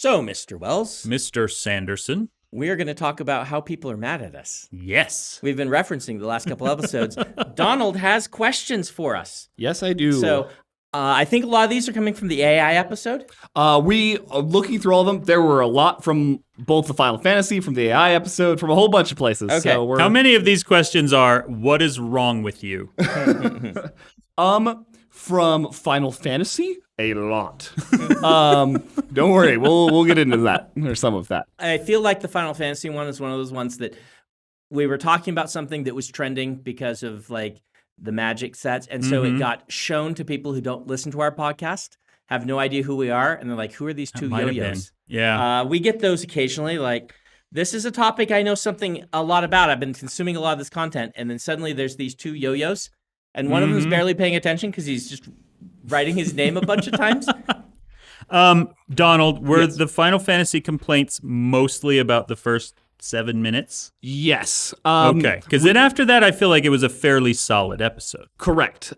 So, Mr. Wells, Mr. Sanderson. we're going to talk about how people are mad at us. Yes. We've been referencing the last couple episodes. Donald has questions for us. Yes, I do. So, I think a lot of these are coming from the AI episode. We are looking through all of them. There were a lot from both the Final Fantasy, from the AI episode, from a whole bunch of places. Okay. So How many of these questions are, what is wrong with you? From Final Fantasy, a lot. Don't worry, we'll get into that, or some of that. I feel like the Final Fantasy one is one of those ones that we were talking about something that was trending because of like the magic sets. And so it got shown to people who don't listen to our podcast, have no idea who we are. And they're like, who are these two yo-yos? Yeah. We get those occasionally. Like, this is a topic I know something a lot about. I've been consuming a lot of this content. And then suddenly there's these two yo-yos. And one of them is barely paying attention because he's just writing his name a bunch of times. Donald, were the Final Fantasy complaints mostly about the first 7 minutes? Yes. Okay, because then after that, I feel like it was a fairly solid episode. Correct.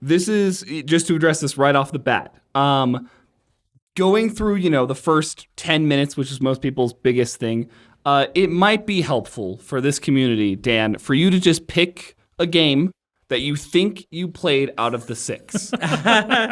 This is, just to address this right off the bat, going through, the first 10 minutes, which is most people's biggest thing, it might be helpful for this community, Dan, for you to just pick a game that you think you played out of the 6.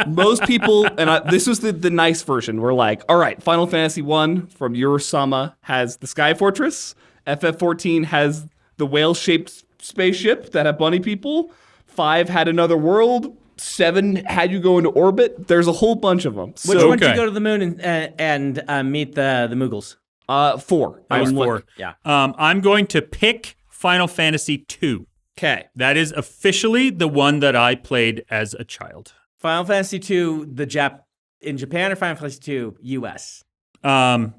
Most people, and this was the nice version, we're like, all right, Final Fantasy 1 from Eurosama has the Sky Fortress, FF14 has the whale-shaped spaceship that had bunny people, 5 had another world, 7 had you go into orbit. There's a whole bunch of them. Which one did you go to the moon and meet the Moogles? 4. I was 4. Yeah. I'm going to pick Final Fantasy 2. Okay. That is officially the one that I played as a child. Final Fantasy 2, in Japan, or Final Fantasy 2, US? The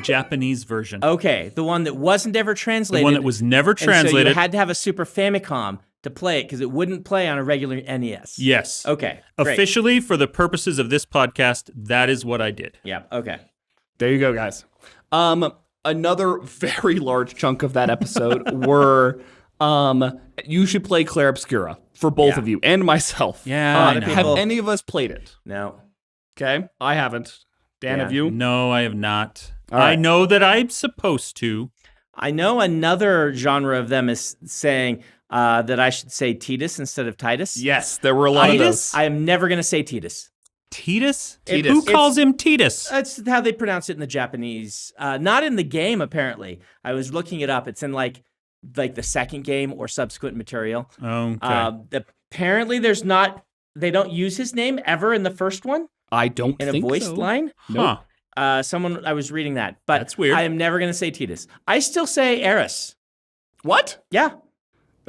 Japanese version. Okay, the one that wasn't ever translated. The one that was never translated. And so you had to have a Super Famicom to play it because it wouldn't play on a regular NES. Yes. Okay, great. Officially, for the purposes of this podcast, that is what I did. Yeah, okay. There you go, guys. Another very large chunk of that episode were... you should play Claire Obscura for both of you and myself. Yeah, I know. Have any of us played it? No. Okay, I haven't. Dan, have you? No, I have not. All right. I know that I'm supposed to. I know another genre of them is saying that I should say Titus instead of Titus. Yes, there were a lot of those. I am never going to say Titus. Titus? Titus. Who calls him Titus? That's how they pronounce it in the Japanese. Not in the game, apparently. I was looking it up. It's in like the second game or subsequent material. Okay. Apparently they don't use his name ever in the first one. I don't in think a voiced so. line. Huh. I was reading that, but That's weird. I am never going to say Titus. I still say Eris. What? Yeah.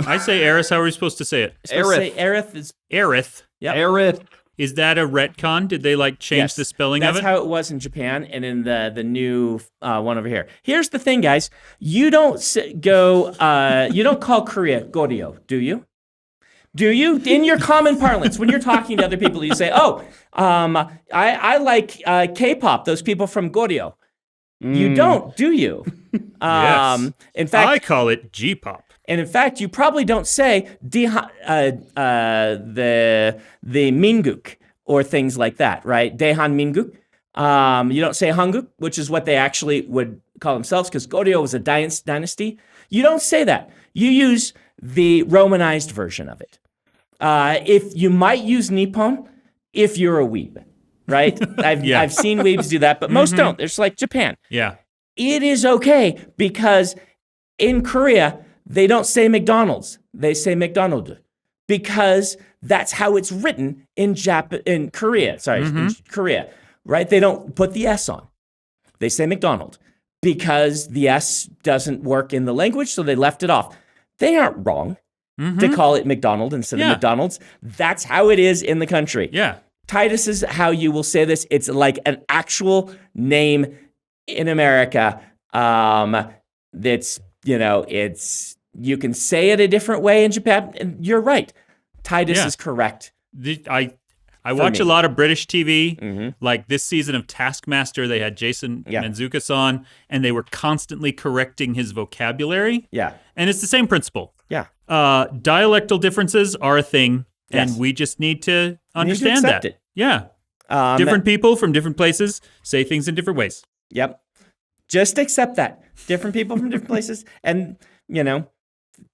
I say Eris. How are we supposed to say it? Aerith is. Aerith. Yep. Aerith. Is that a retcon? Did they change the spelling of it? That's how it was in Japan and in the new one over here. Here's the thing, guys. You don't you don't call Korea Goryeo, do you? Do you? In your common parlance, when you're talking to other people, you say, I like K-pop, those people from Goryeo. You don't, do you? Yes. In fact, I call it G-pop. And in fact, you probably don't say the Minguk or things like that, right? Daehan Minguk. You don't say Hanguk, which is what they actually would call themselves, because Goryeo was a dynasty. You don't say that. You use the Romanized version of it. If you might use Nippon if you're a weeb, right? I've seen weebs do that, but most don't. It's like Japan. Yeah. It is okay because in Korea, they don't say McDonald's. They say McDonald because that's how it's written in Korea. In Korea, right? They don't put the S on. They say McDonald because the S doesn't work in the language, so they left it off. They aren't wrong to call it McDonald instead of McDonald's. That's how it is in the country. Yeah. Titus is how you will say this. It's like an actual name in America. That's, you can say it a different way in Japan. And you're right. Titus is correct. I watch a lot of British TV. Like this season of Taskmaster, they had Jason Mantzoukas on, and they were constantly correcting his vocabulary. Yeah. And it's the same principle. Yeah. Dialectal differences are a thing, Yes. and we just need to understand that. It. Yeah. Different people from different places say things in different ways. Yep. Just accept that. Different people from different places. And,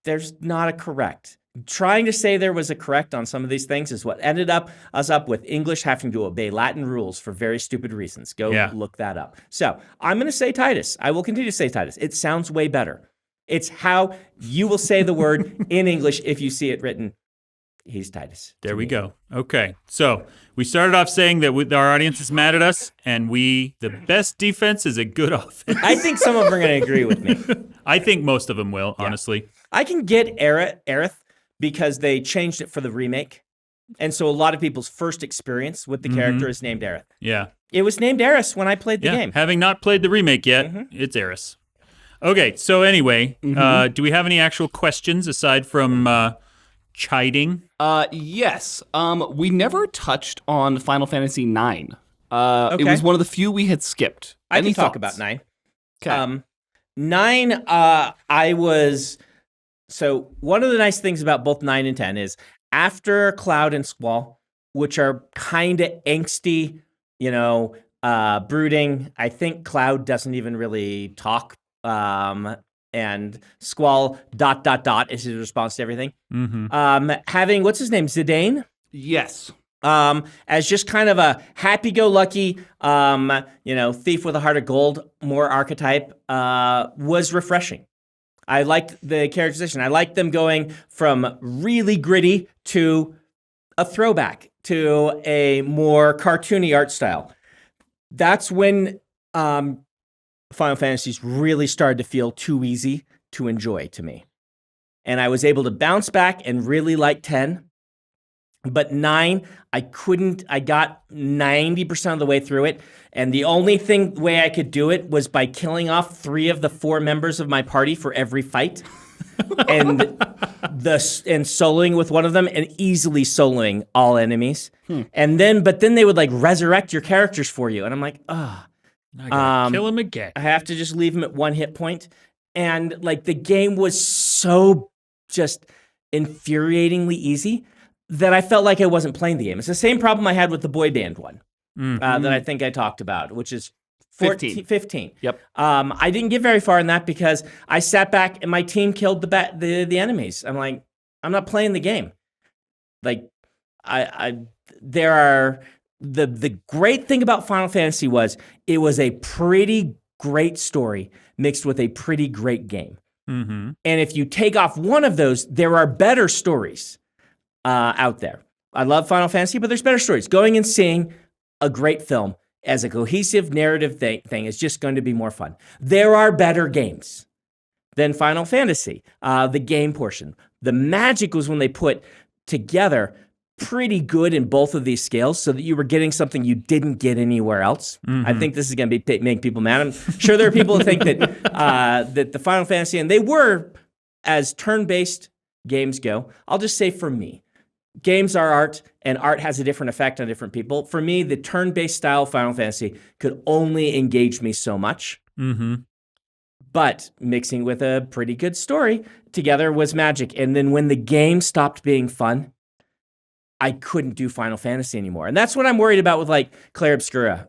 there's not a correct. Trying to say there was a correct on some of these things is what ended us up with English having to obey Latin rules for very stupid reasons. Go look that up. So I'm going to say Titus. I will continue to say Titus. It sounds way better. It's how you will say the word in English if you see it written. He's Titus. There we go. Okay. So we started off saying that our audience is mad at us, and the best defense is a good offense. I think some of them are going to agree with me. I think most of them will, honestly. I can get Aerith because they changed it for the remake. And so a lot of people's first experience with the character is named Aerith. Yeah. It was named Aerith when I played the game. Having not played the remake yet, it's Aerith. Okay. So anyway, do we have any actual questions aside from chiding? Yes. We never touched on Final Fantasy IX. It was one of the few we had skipped. I can talk about 9. Okay. 9, so one of the nice things about both 9 and 10 is after Cloud and Squall, which are kind of angsty, brooding. I think Cloud doesn't even really talk. And Squall ... is his response to everything. Having, what's his name, Zidane? Yes. As just kind of a happy-go-lucky, thief with a heart of gold, more archetype, was refreshing. I liked the characterization. I liked them going from really gritty to a throwback to a more cartoony art style. That's when Final Fantasies really started to feel too easy to enjoy to me. And I was able to bounce back and really like 10. But 9, I got 90% of the way through it. And the only way I could do it was by killing off 3 of the 4 members of my party for every fight. and soloing with one of them and easily soloing all enemies. But then they would resurrect your characters for you. And I'm like, I gotta kill him again. I have to just leave him at 1 hit point. And the game was so just infuriatingly easy that I felt like I wasn't playing the game. It's the same problem I had with the boy band one that I think I talked about, which is 15. Yep. I didn't get very far in that because I sat back and my team killed the enemies. I'm like, I'm not playing the game. The great thing about Final Fantasy was it was a pretty great story mixed with a pretty great game. And if you take off one of those, there are better stories out there. I love Final Fantasy, but there's better stories. Going and seeing a great film as a cohesive narrative thing is just going to be more fun. There are better games than Final Fantasy, the game portion. The magic was when they put together pretty good in both of these scales so that you were getting something you didn't get anywhere else. I think this is going to make people mad. I'm sure there are people who think that that the Final Fantasy, and they were, as turn-based games go, I'll just say for me, games are art, and art has a different effect on different people. For me, the turn-based style of Final Fantasy could only engage me so much. But mixing with a pretty good story together was magic. And then when the game stopped being fun, I couldn't do Final Fantasy anymore. And that's what I'm worried about with Claire Obscura,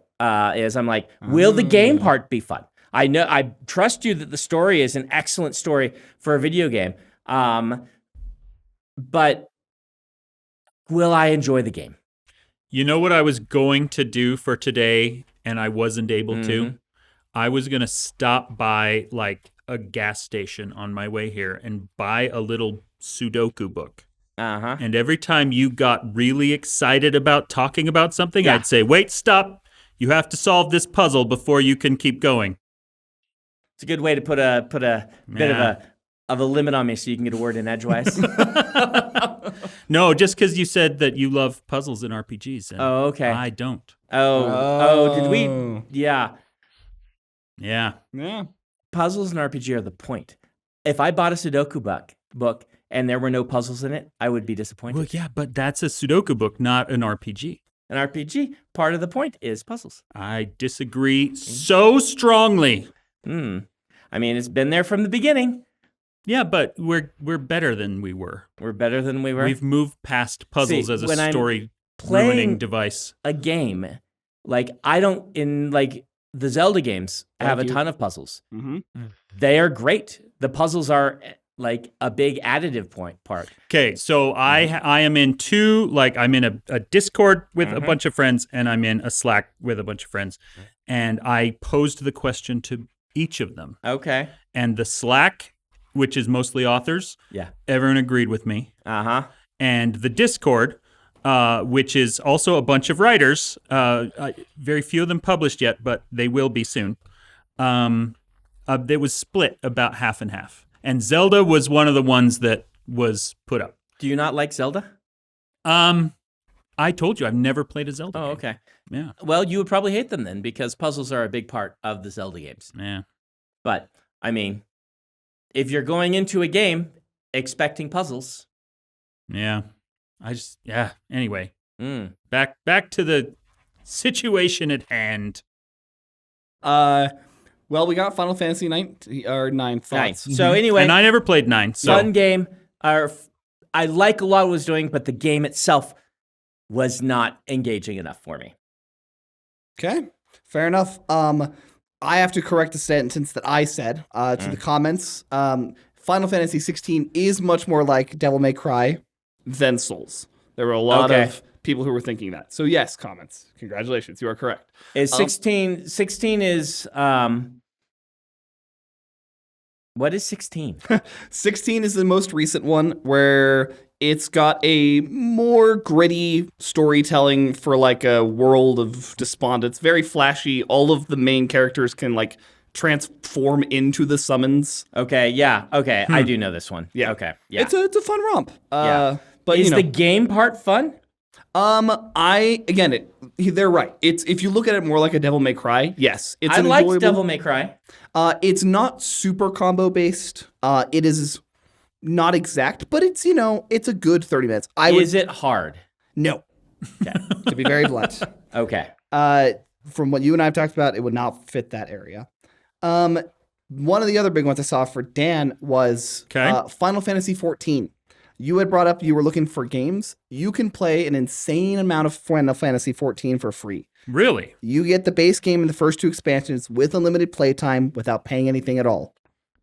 is I'm like, will the game part be fun? I trust you that the story is an excellent story for a video game. But will I enjoy the game? You know what I was going to do for today and I wasn't able to? I was going to stop by a gas station on my way here and buy a little Sudoku book. And every time you got really excited about talking about something, I'd say, wait, stop. You have to solve this puzzle before you can keep going. It's a good way to put a bit of a limit on me so you can get a word in edgewise. No, just because you said that you love puzzles and RPGs. And okay. I don't. Did we? Yeah. Puzzles and RPG are the point. If I bought a Sudoku book and there were no puzzles in it, I would be disappointed. Well, yeah, but that's a Sudoku book, not an RPG. An RPG, part of the point is puzzles. I disagree so strongly. I mean, it's been there from the beginning. Yeah, but we're better than we were. We're better than we were. We've moved past puzzles as a story playing ruining device. a game, like I don't in like the Zelda games have a you. ton of puzzles. Mm-hmm. They are great. The puzzles are like a big additive part. Okay, so I am in two, like I'm in a Discord with a bunch of friends, and I'm in a Slack with a bunch of friends, and I posed the question to each of them. Okay. And the Slack, which is mostly authors, Yeah. everyone agreed with me. Uh-huh. And the Discord, which is also a bunch of writers, very few of them published yet, but they will be soon. It was split about half and half. And Zelda was one of the ones that was put up. Do you not like Zelda? I told you I've never played a Zelda Oh, game. okay. Yeah. Well, you would probably hate them then because puzzles are a big part of the Zelda games. Yeah. But, I mean, if you're going into a game expecting puzzles. Yeah. Anyway, Mm. back to the situation at hand. Well, we got Final Fantasy 9 thoughts. Nice. So anyway, And I never played 9, so fun game. I like a lot what it was doing, but the game itself was not engaging enough for me. Okay, fair enough. I have to correct a sentence that I said to the comments. Final Fantasy 16 is much more like Devil May Cry than Souls. There were a lot of people who were thinking that. So yes, comments. Congratulations, you are correct. Is 16 is what is 16? 16 is the most recent one where it's got a more gritty storytelling for like a world of despond. It's very flashy. All of the main characters can like transform into the summons. Okay, yeah. Okay, I do know this one. Yeah. Okay. Yeah. It's a fun romp. Yeah. But is you know, the game part fun? they're right. It's if you look at it more like a Devil May Cry, yes, it's I liked enjoyable. Devil May Cry. It's not super combo based. It is not exact, but it's it's a good 30 minutes. Is it hard? No. Okay. To be very blunt. Okay. From what you and I have talked about, it would not fit that area. One of the other big ones I saw for Dan was Final Fantasy 14. You had brought up you were looking for games. You can play an insane amount of Final Fantasy 14 for free. Really? You get the base game and the first 2 expansions with unlimited playtime without paying anything at all.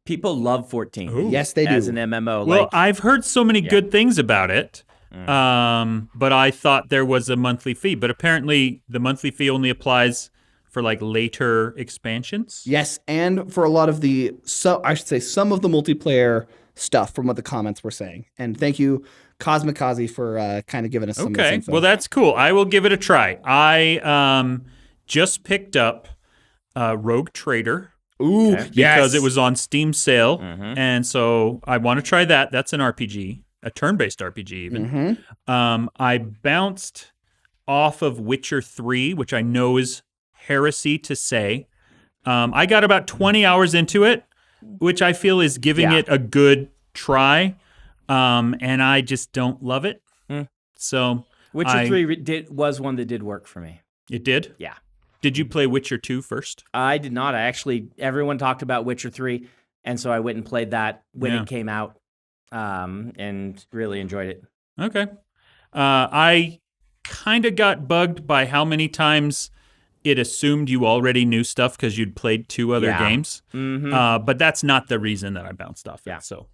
People love 14. Ooh. Yes, they do. As an MMO. Well, I've heard so many good things about it, but I thought there was a monthly fee. But apparently the monthly fee only applies for like later expansions. Yes, and for a lot of the, I should say some of the multiplayer stuff from what the comments were saying. And thank you, Cosmic Kazi, for kind of giving us some of this info. Well, that's cool. I will give it a try. I just picked up Rogue Trader. Ooh, Because it was on Steam sale, and so I want to try that. That's an RPG, a turn-based RPG even. I bounced off of Witcher 3, which I know is heresy to say. I got about 20 hours into it, which I feel is giving it a good try, and I just don't love it. So Witcher 3 was one that did work for me. It did? Yeah. Did you play Witcher 2 first? I did not. Everyone talked about Witcher 3, and so I went and played that when it came out, and really enjoyed it. Okay. I kind of got bugged by how many times it assumed you already knew stuff because you'd played 2 other games. But that's not the reason that I bounced off it. So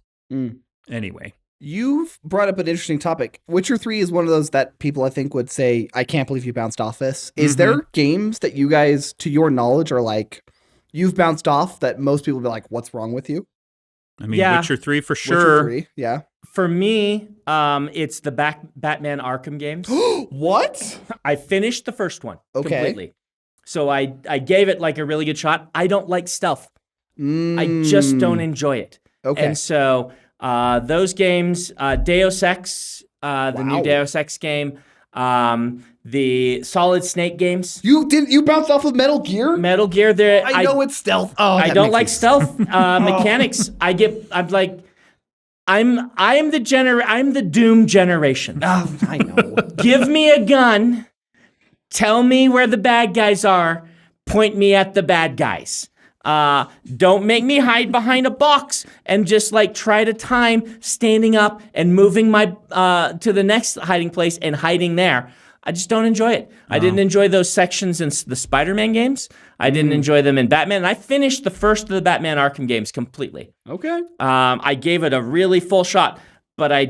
anyway. You've brought up an interesting topic. Witcher 3 is one of those that people, I think, would say, I can't believe you bounced off this. Is there games that you guys, to your knowledge, are like, you've bounced off that most people would be like, what's wrong with you? I mean, Witcher 3 for sure. Witcher 3, yeah. For me, it's the Batman Arkham games. What? I finished the first one completely. So I gave it like a really good shot. I don't like stealth. I just don't enjoy it. Okay. And so those games, Deus Ex, the new Deus Ex game, the Solid Snake games. You bounced off of Metal Gear? Metal Gear. There, I know it's stealth. Oh, I don't like stealth mechanics. I'm the Doom generation. Oh, I know. Give me a gun. Tell me where the bad guys are. Point me at the bad guys. Don't make me hide behind a box and just like try to time standing up and moving my to the next hiding place and hiding there. I just don't enjoy it. I didn't enjoy those sections in the Spider-Man games. I didn't enjoy them in Batman. And I finished the first of the Batman Arkham games completely. Okay. I gave it a really full shot, but I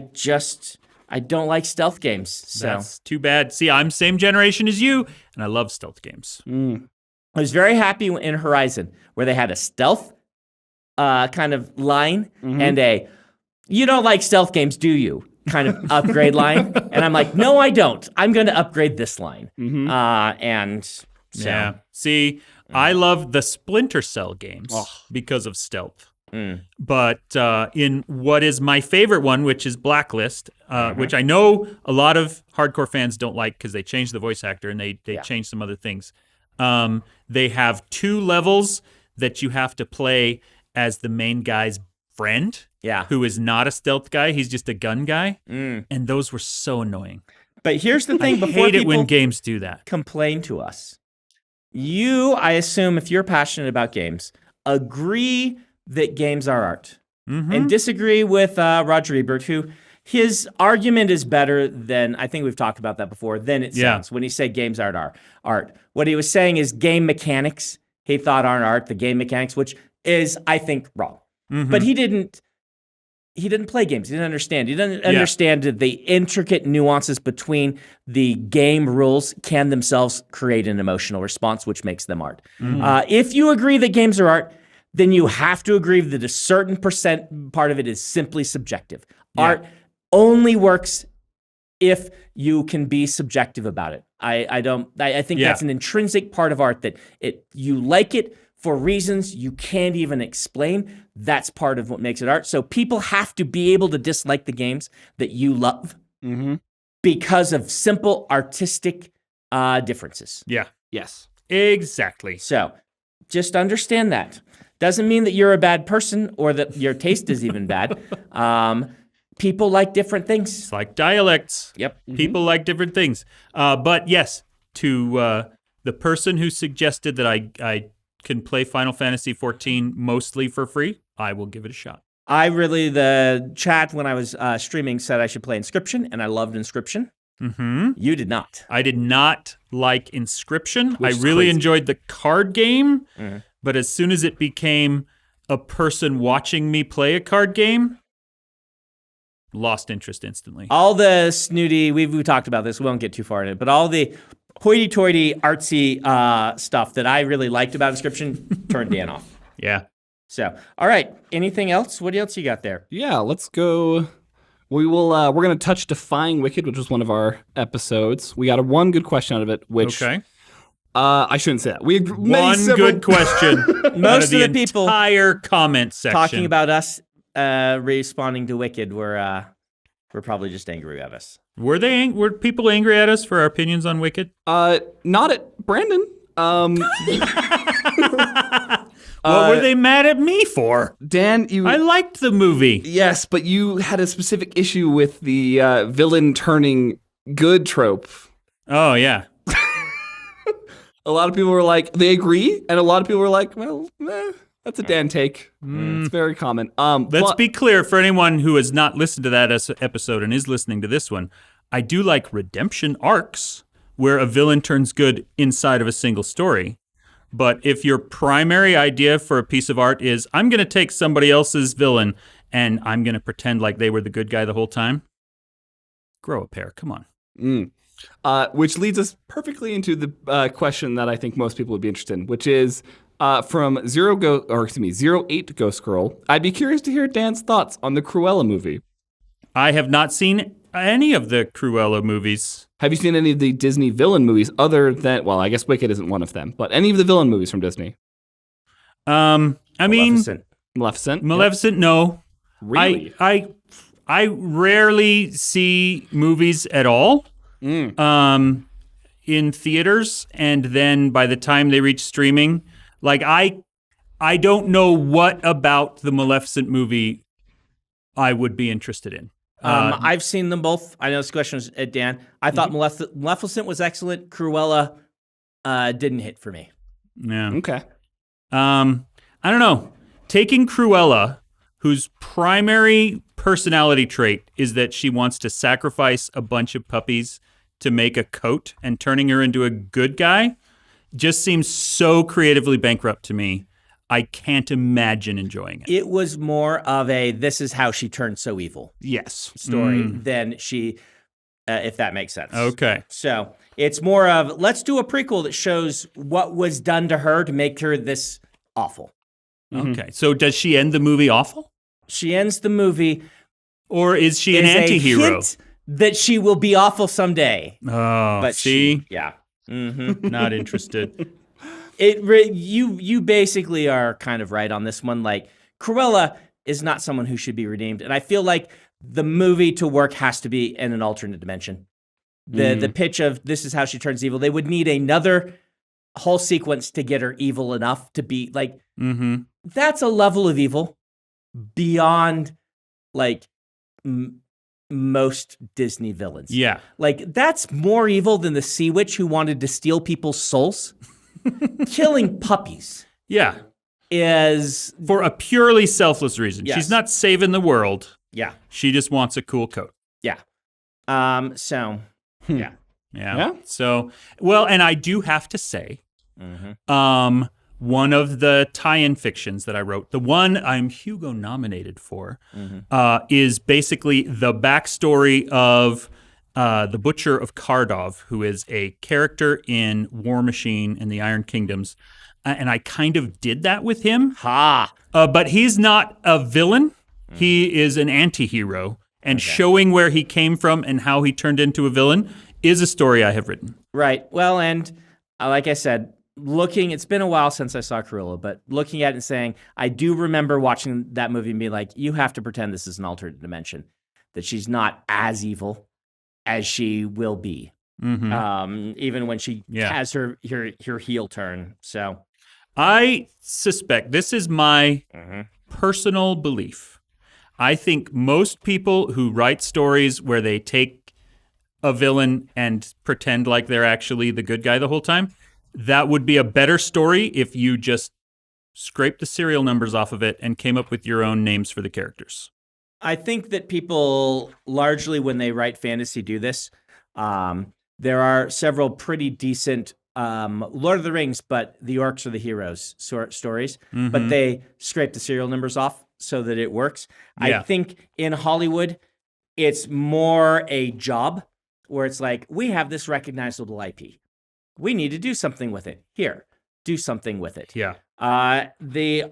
don't like stealth games. So That's too bad. See, I'm same generation as you, and I love stealth games. I was very happy in Horizon where they had a stealth kind of line and a "you don't like stealth games, do you?" kind of upgrade line. And I'm like, no, I don't. I'm going to upgrade this line. And so. Yeah. See, I love the Splinter Cell games because of stealth. But in what is my favorite one, which is Blacklist, which I know a lot of hardcore fans don't like because they changed the voice actor and they changed some other things. They have 2 levels that you have to play as the main guy's friend, who is not a stealth guy. He's just a gun guy. And those were so annoying. But here's the thing. I hate it when games do that. Complain to us. I assume if you're passionate about games, agree that games are art. And disagree with Roger Ebert, who his argument is better than, I think we've talked about that before, than it sounds when he said games are art. What he was saying is game mechanics, he thought aren't art, the game mechanics, which is, I think, wrong. But he didn't play games. He didn't understand. He didn't understand the intricate nuances between the game rules can themselves create an emotional response, which makes them art. If you agree that games are art, then you have to agree that a certain percent part of it is simply subjective. Art only works if you can be subjective about it. I think that's an intrinsic part of art, that you like it for reasons you can't even explain. That's part of what makes it art. So people have to be able to dislike the games that you love because of simple artistic differences. Yeah. Yes. Exactly. So just understand that. Doesn't mean that you're a bad person or that your taste is even bad. People like different things. It's like dialects. Yep. People like different things. But yes, to the person who suggested that I can play Final Fantasy XIV mostly for free, I will give it a shot. The chat when I was streaming said I should play Inscription, and I loved Inscription. You did not. I did not like Inscription. I really enjoyed the card game, but as soon as it became a person watching me play a card game, lost interest instantly. All the snooty, we've talked about this, we won't get too far in it, but all the hoity-toity, artsy stuff that I really liked about Inscription turned Dan off. Yeah. So, all right. Anything else? What else you got there? Yeah, let's go. We're going to touch Defying Wicked, which was one of our episodes. We got one good question out of it, which I shouldn't say that. We had good question. Most of the people entire comment section talking about us responding to Wicked were probably just angry at us. Were people angry at us for our opinions on Wicked? Not at Brandon. What were they mad at me for? Dan, I liked the movie. Yes, but you had a specific issue with the villain turning good trope. Oh, yeah. A lot of people were like, they agree, and a lot of people were like, well, that's a Dan take. It's very common. Let's be clear for anyone who has not listened to that episode and is listening to this one. I do like redemption arcs where a villain turns good inside of a single story. But if your primary idea for a piece of art is, I'm going to take somebody else's villain and I'm going to pretend like they were the good guy the whole time, grow a pair. Come on. Which leads us perfectly into the question that I think most people would be interested in, which is from 08 Ghost Girl. I'd be curious to hear Dan's thoughts on the Cruella movie. I have not seen any of the Cruella movies. Have you seen any of the Disney villain movies other than, well, I guess Wicked isn't one of them, but any of the villain movies from Disney? Maleficent. Maleficent, no. Really? I rarely see movies at all in theaters, and then by the time they reach streaming, like I don't know what about the Maleficent movie I would be interested in. I've seen them both. I know this question is at Dan. I thought Maleficent was excellent. Cruella didn't hit for me. Yeah. Okay. I don't know. Taking Cruella, whose primary personality trait is that she wants to sacrifice a bunch of puppies to make a coat and turning her into a good guy just seems so creatively bankrupt to me. I can't imagine enjoying it. It was more of a this is how she turned so evil Yes. story than she, if that makes sense. Okay. So it's more of let's do a prequel that shows what was done to her to make her this awful. Okay. So does she end the movie awful? She ends the movie. Or is she an There's a anti-hero? hint that she will be awful someday. Oh, But see? yeah. Not interested. You basically are kind of right on this one. Like, Cruella is not someone who should be redeemed. And I feel like the movie to work has to be in an alternate dimension. The pitch of this is how she turns evil. They would need another whole sequence to get her evil enough to be like, that's a level of evil beyond like most Disney villains. Yeah. Like, that's more evil than the Sea Witch who wanted to steal people's souls. Killing puppies Yeah. is, For a purely selfless reason. Yes. She's not saving the world. yeah. She just wants a cool coat. Yeah. So, yeah. Yeah. So, well, and I do have to say, one of the tie-in fictions that I wrote, the one I'm Hugo nominated for, is basically the backstory of the Butcher of Kardov, who is a character in War Machine and the Iron Kingdoms. And I kind of did that with him. Ha! But he's not a villain. He is an anti-hero. And showing where he came from and how he turned into a villain is a story I have written. Right. Well, and like I said, it's been a while since I saw Cruella, but looking at it and saying, I do remember watching that movie and being like, you have to pretend this is an alternate dimension, that she's not as evil as she will be, even when she has her heel turn. So I suspect, this is my personal belief, I think most people who write stories where they take a villain and pretend like they're actually the good guy the whole time, that would be a better story if you just scraped the serial numbers off of it and came up with your own names for the characters. I think that people largely, when they write fantasy, do this. There are several pretty decent Lord of the Rings, but the orcs are the heroes stories, but they scrape the serial numbers off so that it works. Yeah. I think in Hollywood, it's more a job where it's like, we have this recognizable IP. We need to do something with it. Here, do something with it. Yeah. The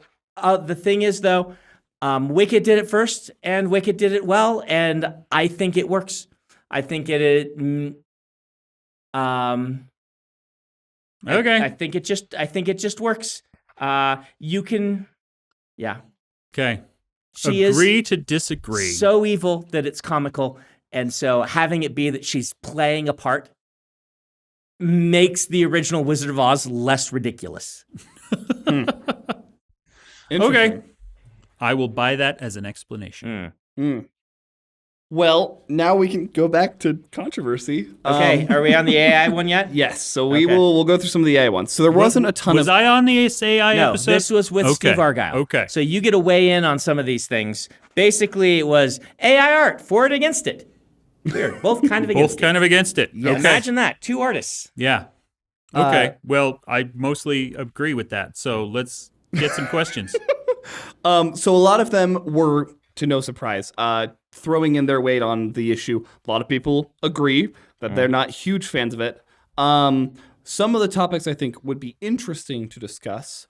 thing is, though, Wicked did it first, and Wicked did it well, and I think it works. I think Okay. I think it just works. You can, yeah. Okay. She Agree is to disagree. so evil that it's comical, and so having it be that she's playing a part makes the original Wizard of Oz less ridiculous. Okay. I will buy that as an explanation. Well, now we can go back to controversy. Okay, are we on the AI one yet? Yes, so we'll go through some of the AI ones. So there wasn't a ton Was of... I on the AI No, episode? this was with Steve Argyle. Okay. So you get to weigh in on some of these things. Basically, it was AI art, for it, against it. Weird. Both kind of against Both kind of against it. it. Okay. Imagine that. Two artists. Yeah. Okay. Well, I mostly agree with that. So let's get some questions. So a lot of them were, to no surprise, throwing in their weight on the issue. A lot of people agree that they're not huge fans of it. Some of the topics I think would be interesting to discuss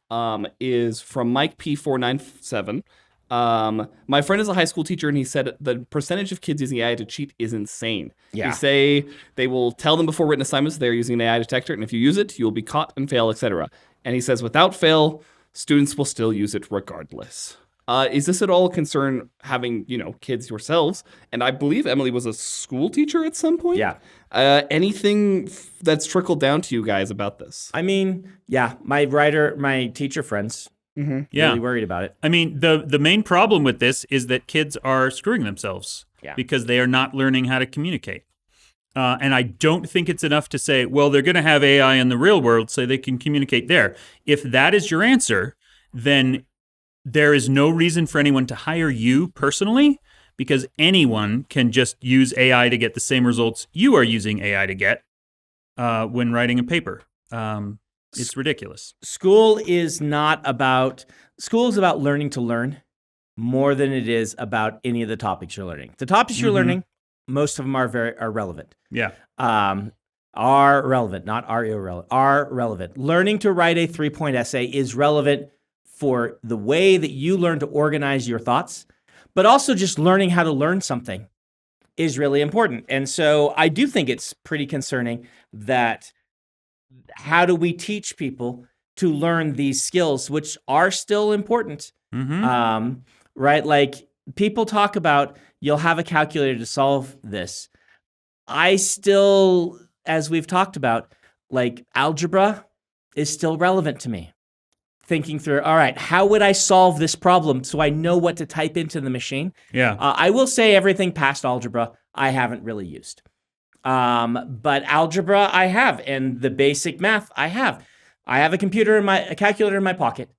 is from Mike P497. My friend is a high school teacher, and he said the percentage of kids using AI to cheat is insane. Yeah. They say they will tell them before written assignments they're using an AI detector, and if you use it, you'll be caught and fail, etc. And he says without fail, students will still use it regardless. Is this at all a concern having, kids yourselves? And I believe Emily was a school teacher at some point. Yeah. Anything that's trickled down to you guys about this? I mean, yeah, my teacher friends, Yeah. really worried about it. I mean, the main problem with this is that kids are screwing themselves because they are not learning how to communicate. And I don't think it's enough to say, well, they're going to have AI in the real world so they can communicate there. If that is your answer, then there is no reason for anyone to hire you personally, because anyone can just use AI to get the same results you are using AI to get when writing a paper. It's ridiculous. School is about learning to learn more than it is about any of the topics you're learning. The topics you're learning, most of them are relevant. Yeah. Are relevant, not are irrelevant, are relevant. Learning to write a 3-point essay is relevant for the way that you learn to organize your thoughts, but also just learning how to learn something is really important. And so I do think it's pretty concerning that how do we teach people to learn these skills, which are still important, right? Like people talk about, you'll have a calculator to solve this. I still, as we've talked about, like algebra is still relevant to me. Thinking through, all right, how would I solve this problem so I know what to type into the machine? Yeah. I will say everything past algebra I haven't really used. But algebra I have, and the basic math I have. I have a calculator in my pocket.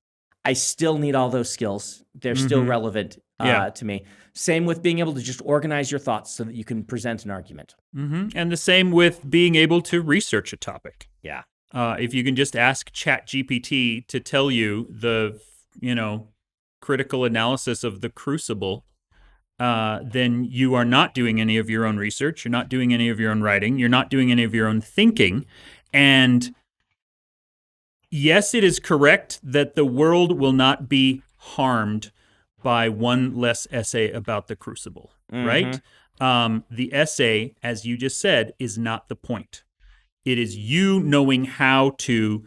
I still need all those skills. They're still relevant to me. Same with being able to just organize your thoughts so that you can present an argument. And the same with being able to research a topic. Yeah. If you can just ask ChatGPT to tell you the, critical analysis of the Crucible, then you are not doing any of your own research. You're not doing any of your own writing. You're not doing any of your own thinking. And yes, it is correct that the world will not be harmed by one less essay about the Crucible, right? The essay, as you just said, is not the point. It is you knowing how to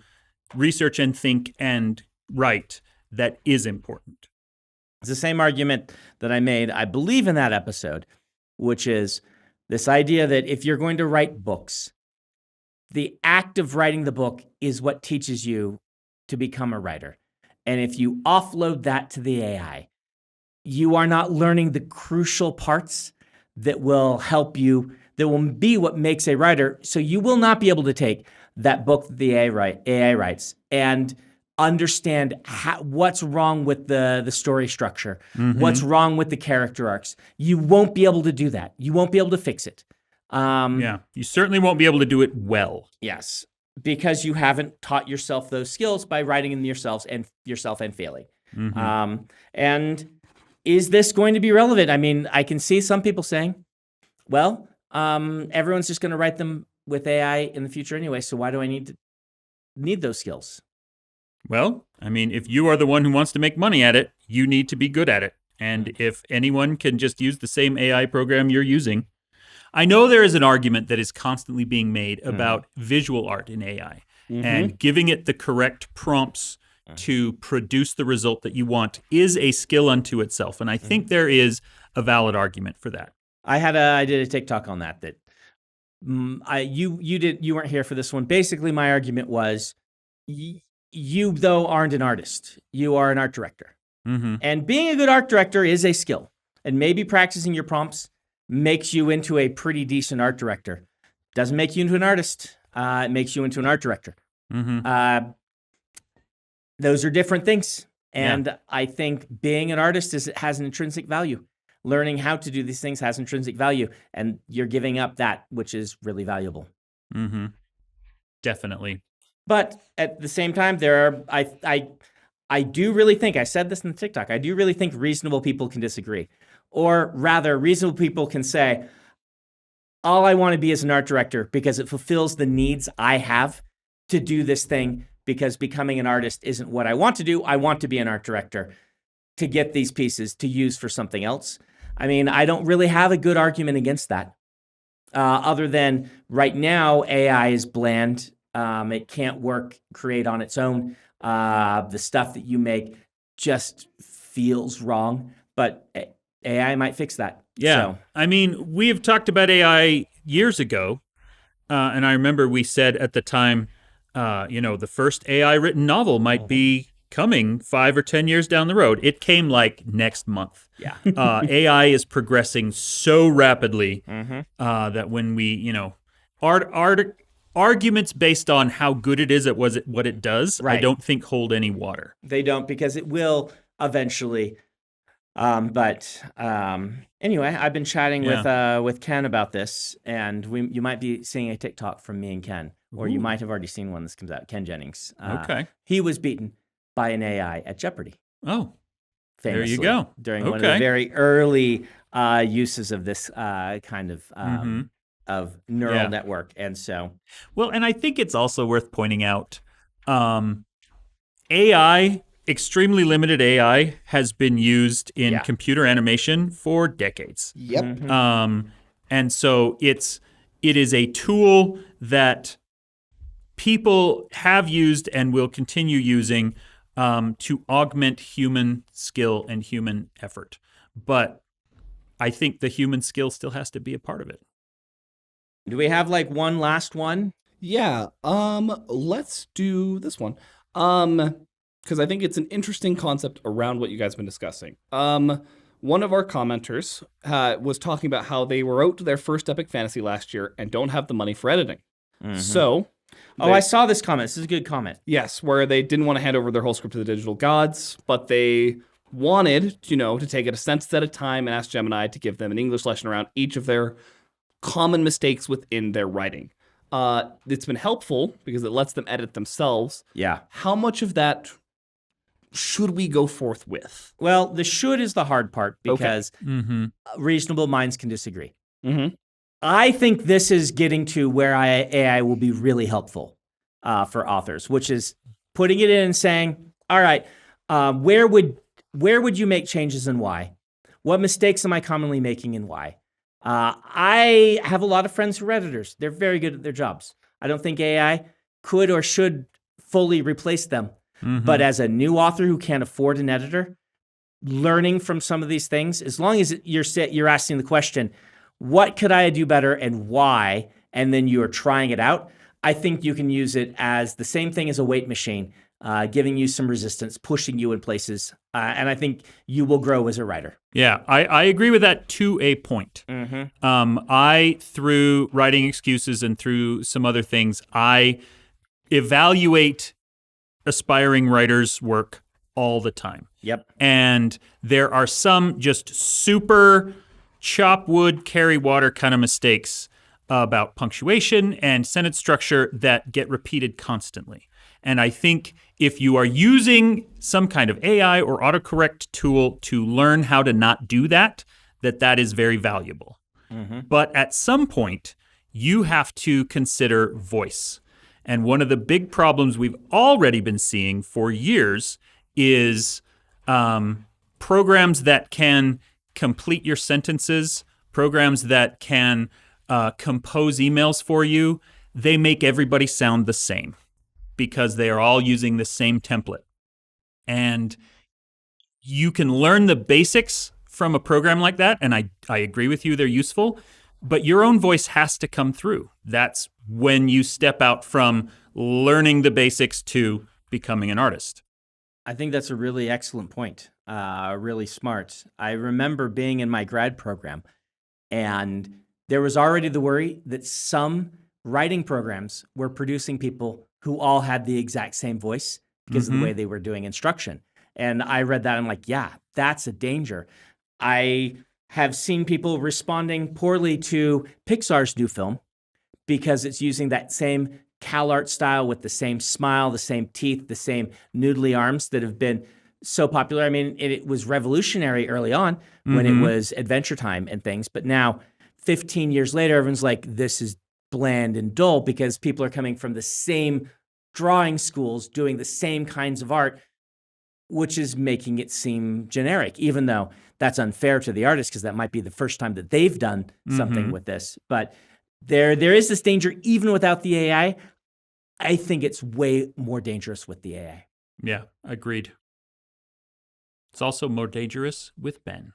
research and think and write that is important. It's the same argument that I made, I believe, in that episode, which is this idea that if you're going to write books, the act of writing the book is what teaches you to become a writer. And if you offload that to the AI, you are not learning the crucial parts that will help you, that will be what makes a writer. So you will not be able to take that book that the AI writes and understand what's wrong with the story structure, what's wrong with the character arcs. You won't be able to do that. You won't be able to fix it. You certainly won't be able to do it well. Yes, because you haven't taught yourself those skills by writing them yourself and failing. And is this going to be relevant? I mean, I can see some people saying, well, everyone's just going to write them with AI in the future anyway, so why do I need those skills? Well, I mean, if you are the one who wants to make money at it, you need to be good at it. And if anyone can just use the same AI program you're using, I know there is an argument that is constantly being made about visual art in AI and giving it the correct prompts to produce the result that you want is a skill unto itself. And I think there is a valid argument for that. I did a TikTok on that you weren't here for this one. Basically, my argument was you though aren't an artist. You are an art director. And being a good art director is a skill. And maybe practicing your prompts makes you into a pretty decent art director. Doesn't make you into an artist. It makes you into an art director. Those are different things. And I think being an artist has an intrinsic value. Learning how to do these things has intrinsic value. And you're giving up that, which is really valuable. Definitely. But at the same time, I do really think, I said this in the TikTok, I do really think reasonable people can disagree. Or rather, reasonable people can say, all I want to be is an art director because it fulfills the needs I have to do this thing, because becoming an artist isn't what I want to do. I want to be an art director to get these pieces to use for something else. I mean, I don't really have a good argument against that. Other than right now, AI is bland. It can't create on its own. The stuff that you make just feels wrong, but AI might fix that. Yeah. So. I mean, we have talked about AI years ago, and I remember we said at the time, the first AI written novel might be coming 5 or 10 years down the road. It came like next month. Yeah. AI is progressing so rapidly that when we, arguments based on how good it is at what it does, right. I don't think hold any water. They don't, because it will eventually Anyway, I've been chatting Yeah. with Ken about this, and you might be seeing a TikTok from me and Ken, or you Ooh. might have already seen one. This comes out. Ken Jennings. Okay. He was beaten by an AI at Jeopardy. Oh, there Famously, you go. during one of the Okay. very early uses of this kind of neural Yeah. network, and so Well, and I think it's also worth pointing out AI, extremely limited AI, has been used in Yeah. computer animation for decades. Yep. And so it is a tool that people have used and will continue using to augment human skill and human effort. But I think the human skill still has to be a part of it. do we have like one last one? Yeah. Let's do this one. Because I think it's an interesting concept around what you guys have been discussing. One of our commenters was talking about how they were out to their first epic fantasy last year and don't have the money for editing. So, I saw this comment. This is a good comment. yes, where they didn't want to hand over their whole script to the digital gods, but they wanted, to take it a sentence at a time and ask Gemini to give them an English lesson around each of their common mistakes within their writing. It's been helpful because it lets them edit themselves. Yeah. How much of that should we go forth with? Well, the should is the hard part because reasonable minds can disagree. Mm-hmm. I think this is getting to where AI will be really helpful for authors, which is putting it in and saying, all right, where would you make changes and why? What mistakes am I commonly making and why? I have a lot of friends who are editors. They're very good at their jobs. I don't think AI could or should fully replace them. But as a new author who can't afford an editor, learning from some of these things, as long as you're asking the question, what could I do better and why? And then you're trying it out. I think you can use it as the same thing as a weight machine, giving you some resistance, pushing you in places. And I think you will grow as a writer. Yeah, I agree with that to a point. I, through writing excuses and through some other things, I evaluate aspiring writers' work all the time. Yep. And there are some just super chop wood, carry water kind of mistakes about punctuation and sentence structure that get repeated constantly. And I think if you are using some kind of AI or autocorrect tool to learn how to not do that, that is very valuable. But at some point, you have to consider voice. And one of the big problems we've already been seeing for years is programs that can complete your sentences, programs that can compose emails for you. They make everybody sound the same because they are all using the same template. And you can learn the basics from a program like that, and I agree with you, they're useful, but your own voice has to come through. That's when you step out from learning the basics to becoming an artist. I think that's a really excellent point. Really smart. I remember being in my grad program, and there was already the worry that some writing programs were producing people who all had the exact same voice because of the way they were doing instruction. And I read that and I'm like, yeah, that's a danger. I have seen people responding poorly to Pixar's new film because it's using that same CalArt style with the same smile, the same teeth, the same noodly arms that have been so popular. I mean, it was revolutionary early on when it was Adventure Time and things, but now 15 years later, everyone's like, this is bland and dull because people are coming from the same drawing schools doing the same kinds of art, which is making it seem generic, even though that's unfair to the artist because that might be the first time that they've done something with this. But there is this danger even without the AI. I think it's way more dangerous with the AI. Yeah, agreed. It's also more dangerous with Ben.